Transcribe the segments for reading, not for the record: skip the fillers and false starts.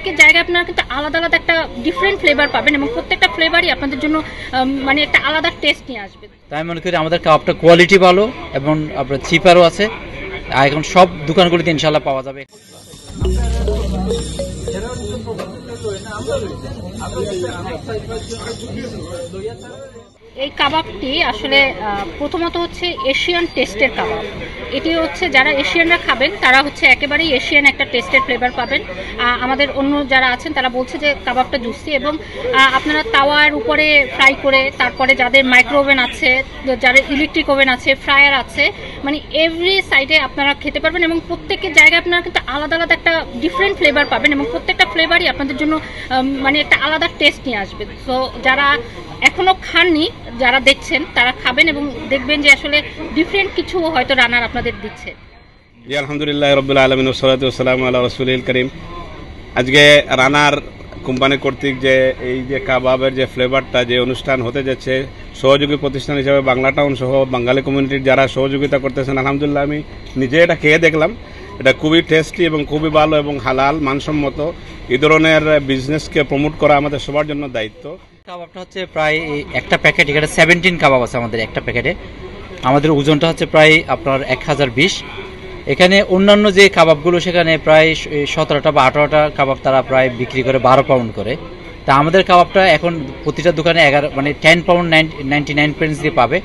প্রত্যেকের জায়গায় আপনারা কিন্তু আলাদা আলাদা একটা ডিফারেন্ট ফ্লেভার পাবেন এবং প্রত্যেকটা ফ্লেভারই আপনাদের জন্য মানে একটা আলাদা টেস্ট নিয়ে আসবে। তাই মনে করি আমাদের কাবাবটা কোয়ালিটি ভালো এবং আপনার চিপারও আছে, আর এখন সব দোকানগুলিতে ইনশাল্লাহ পাওয়া যাবে। এই কাবাবটি আসলে প্রথমত হচ্ছে এশিয়ান টেস্টের কাবাব। এটি হচ্ছে যারা এশিয়ানরা খাবেন তারা হচ্ছে একেবারেই এশিয়ান একটা টেস্টের ফ্লেভার পাবেন। আমাদের অন্য যারা আছেন তারা বলছে যে কাবাবটা জুসি এবং আপনারা তাওয়ার উপরে ফ্রাই করে, তারপরে যাদের মাইক্রোওভেন আছে, যাদের ইলেকট্রিক ওভেন আছে, ফ্রায়ার আছে, মানে এভরি সাইডে আপনারা খেতে পারবেন এবং প্রত্যেকের জায়গায় আপনারা কিন্তু আলাদা আলাদা একটা ডিফারেন্ট ফ্লেভার পাবেন এবং প্রত্যেকটা ফ্লেভারই আপনাদের জন্য মানে একটা আলাদা টেস্ট নিয়ে আসবে। সো যারা এখনো খাননি, যারা দেখছেন তারা খাবেন এবং দেখবেন যে আসলে ডিফারেন্ট কিছু হয়তো রান্নার আপনাদের দিচ্ছে। জি আলহামদুলিল্লাহ রাব্বিল আলামিন ওয়া সালাতু ওয়া সালামু আলা রাসূলিল কারীম। আজকে রানার কোম্পানি কর্তৃক যে এই যে কাবাবের যে ফ্লেভারটা যে অনুষ্ঠান হতে যাচ্ছে, সহযোগী প্রতিষ্ঠান হিসেবে বাংলা টাউন সহ বাঙালি কমিউনিটির যারা সহযোগিতা করতেছেন, আলহামদুলিল্লাহ আমি নিজে এটা খেয়ে দেখলাম। এটা খুবই টেস্টি এবং খুবই ভালো এবং হালাল মানসম্মত। এই ধরনের বিজনেসকে প্রমোট করা আমাদের সবার জন্য দায়িত্ব। কাবাবটা হচ্ছে প্রায় একটা প্যাকেট, এখানে 17 কাবাব আছে আমাদের একটা প্যাকেটে। আমাদের ওজনটা হচ্ছে প্রায় আপনার 1020। এখানে অন্যান্য যে কাবাবগুলো সেখানে প্রায় 17টা বা 18টা কাবাব তারা প্রায় বিক্রি করে 12 পাউন্ড করে। তা আমাদের কাবাবটা এখন প্রতিটা দোকানে 10 পাউন্ড 99 পেন্স দিয়ে পাবে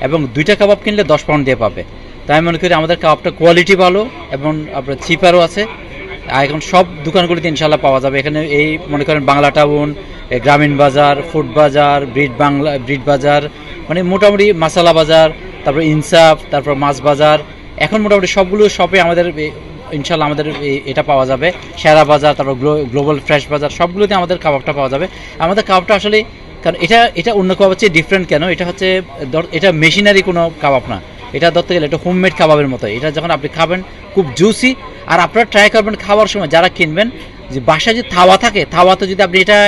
এবং 2টা কাবাব কিনলে 10 পাউন্ড দিয়ে পাবে। তাই আমি মনে করি আমাদের কাবাবটা কোয়ালিটি ভালো এবং আপনার চিপারও আছে, আর এখন সব দোকানগুলিতে ইনশাল্লাহ পাওয়া যাবে। এখানে এই মনে করেন বাংলা টাউন, গ্রামীণ বাজার, ফুড বাজার, ব্রিড বাজার, মানে মোটামুটি মাসালা বাজার, তারপর ইনসাফ, তারপর মাছ বাজার, এখন মোটামুটি সবগুলো শপে আমাদের ইনশাল্লাহ আমাদের এটা পাওয়া যাবে। সেরা বাজার, তারপর গ্লোবাল ফ্রেশ বাজার, সবগুলোতে আমাদের কাবাবটা পাওয়া যাবে। আমাদের কাবাবটা আসলে কারণ এটা অন্য কাবাবের চেয়ে ডিফারেন্ট কেন, এটা হচ্ছে এটা মেশিনারি কোনো কাবাব না, এটা ধরতে গেলে এটা হোমমেড কাবাবের মতো। এটা যখন আপনি খাবেন খুব জুসি, আর আপনারা ট্রাই করবেন খাওয়ার সময় যারা কিনবেন যে বাসায় যে তাওয়া থাকে, তাওয়াতে যদি আপনি এটা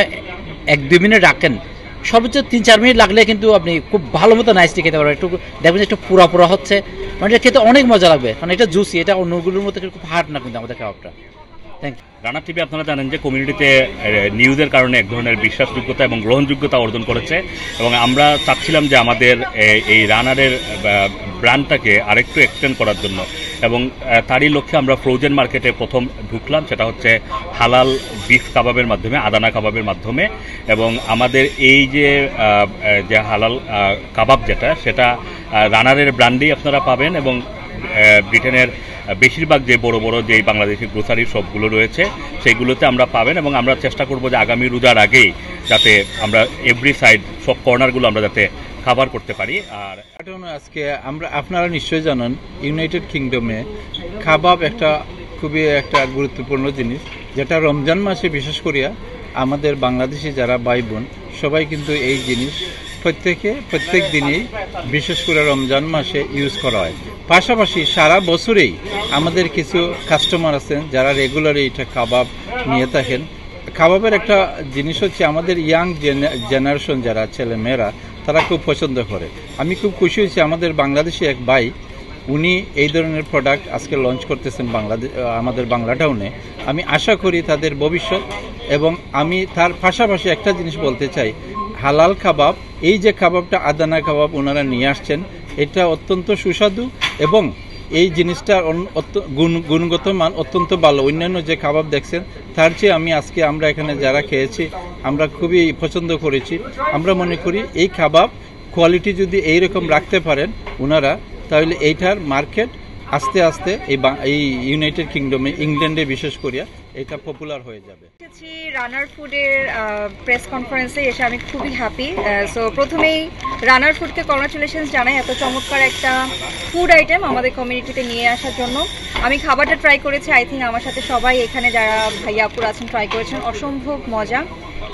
1-2 মিনিট রাখেন, সর্বোচ্চ 3-4 মিনিট লাগলে কিন্তু আপনি খুব ভালো মতো নাইসলি খেতে পারবেন। একটু দেখবেন একটু পুরা পুরা হচ্ছে, মানে এটা খেতে অনেক মজা লাগবে, কারণ এটা জুসি, এটা অন্যগুলোর মতো খুব হার্ড না কিন্তু আমাদের কাবাবটা। Thank you. রানা টিভি আপনারা জানেন যে কমিউনিটিতে নিউজের কারণে এক ধরনের বিশ্বাসযোগ্যতা এবং গ্রহণযোগ্যতা অর্জন করেছে এবং আমরা চাচ্ছিলাম যে আমাদের এই রানারের ব্র্যান্ডটাকে আরেকটু এক্সটেন্ড করার জন্য এবং তারই লক্ষ্যে আমরা ফ্রোজেন মার্কেটে প্রথম ঢুকলাম, সেটা হচ্ছে হালাল বিফ কাবাবের মাধ্যমে, আদানা কাবাবের মাধ্যমে। এবং আমাদের এই যে হালাল কাবাব সেটা রানারের ব্র্যান্ডেই আপনারা পাবেন এবং ব্রিটেনের বেশিরভাগ যে বড় বড় যে বাংলাদেশি গ্রোসারি শপগুলো রয়েছে সেইগুলোতে আমরা পাবেন এবং আমরা চেষ্টা করব যে আগামী রোজার আগেই যাতে আমরা এভরি সাইড সব কর্নারগুলো আমরা যাতে খাবার করতে পারি। আর আজকে আপনারা নিশ্চয়ই জানেন ইউনাইটেড কিংডমে কাবাব খুবই একটা গুরুত্বপূর্ণ জিনিস, যেটা রমজান মাসে বিশেষ করিয়া আমাদের বাংলাদেশি যারা ভাই বোন সবাই কিন্তু এই জিনিস প্রত্যেক দিনেই বিশেষ করে রমজান মাসে ইউজ করা হয়। পাশাপাশি সারা বছরেই আমাদের কিছু কাস্টমার আছেন যারা রেগুলারলি এটা কাবাব নিয়ে থাকেন। কাবাবের একটা জিনিস হচ্ছে আমাদের ইয়াং জেনারেশন যারা ছেলে মেয়েরা তারা খুব পছন্দ করে। আমি খুব খুশি হয়েছি আমাদের বাংলাদেশি এক ভাই, উনি এই ধরনের প্রোডাক্ট আজকে লঞ্চ করতেছেন আমাদের বাংলা টাউনে। আমি আশা করি তাদের ভবিষ্যৎ, এবং আমি তার পাশাপাশি একটা জিনিস বলতে চাই, হালাল কাবাব, এই যে কাবাবটা আদানা কাবাব ওনারা নিয়ে আসছেন, এটা অত্যন্ত সুস্বাদু এবং এই জিনিসটা গুণগত মান অত্যন্ত ভালো। অন্যান্য যে কাবাব দেখছেন তার চেয়ে আমরা এখানে যারা খেয়েছি আমরা খুবই পছন্দ করেছি। আমরা মনে করি এই কাবাব কোয়ালিটি যদি এইরকম রাখতে পারেন ওনারা, তাহলে এইটার মার্কেট আস্তে আস্তে এই ইউনাইটেড কিংডমে, ইংল্যান্ডে বিশেষ করিয়া এটা পপুলার হয়ে যাবে। রানার ফুডের প্রেস কনফারেন্সে এসে আমি খুবই হ্যাপি। সো প্রথমেই রানার ফুডকে কংগ্রাচুলেশনস জানাই এত চমৎকার একটা ফুড আইটেম আমাদের কমিউনিটিতে নিয়ে আসার জন্য। আমি খাবারটা ট্রাই করেছি, আই থিঙ্ক আমার সাথে সবাই এখানে যারা ভাইয়াপুর আছেন ট্রাই করেছেন, অসম্ভব মজা,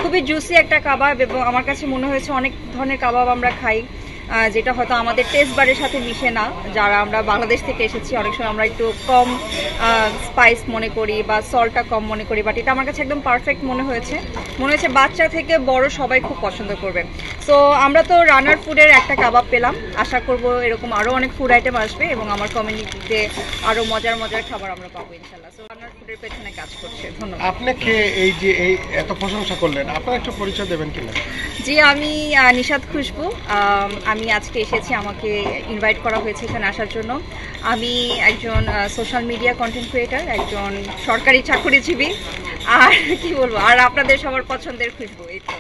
খুবই জুসি একটা কাবাব এবং আমার কাছে মনে হয়েছে অনেক ধরনের কাবাব আমরা খাই, যেটা হয়তো আমাদের টেস্ট বারের সাথে মিশে না। যারা আমরা বাংলাদেশ থেকে এসেছি অনেক সময় আমরা একটু কম স্পাইস মনে করি বা সল্টটা কম মনে করি, বাট এটা আমার কাছে একদম পারফেক্ট মনে হয়েছে বাচ্চা থেকে বড় সবাই খুব পছন্দ করবে। সো আমরা তো রানার ফুডের একটা কাবাব পেলাম, আশা করব এরকম আরও অনেক ফুড আইটেম আসবে এবং আমার কমিউনিটিতে আরও মজার মজার খাবার আমরা পাবো ইনশাল্লাহ। সো রানার ফুডের পেছনে কাজ করছে। ধন্যবাদ। আপনাকে এই যে এই এত প্রশংসা করলেন, আপনার একটা পরিচয় দেবেন কিনা? জি, আমি নিশাত খুশবু। আমি আজকে এসেছি, আমাকে ইনভাইট করা হয়েছে এখানে আসার জন্য। আমি একজন সোশ্যাল মিডিয়া কন্টেন্ট ক্রিয়েটার, একজন সরকারি চাকরিজীবী, আর কি বলবো, আর আপনাদের সবার পছন্দের খুশবু। এই তো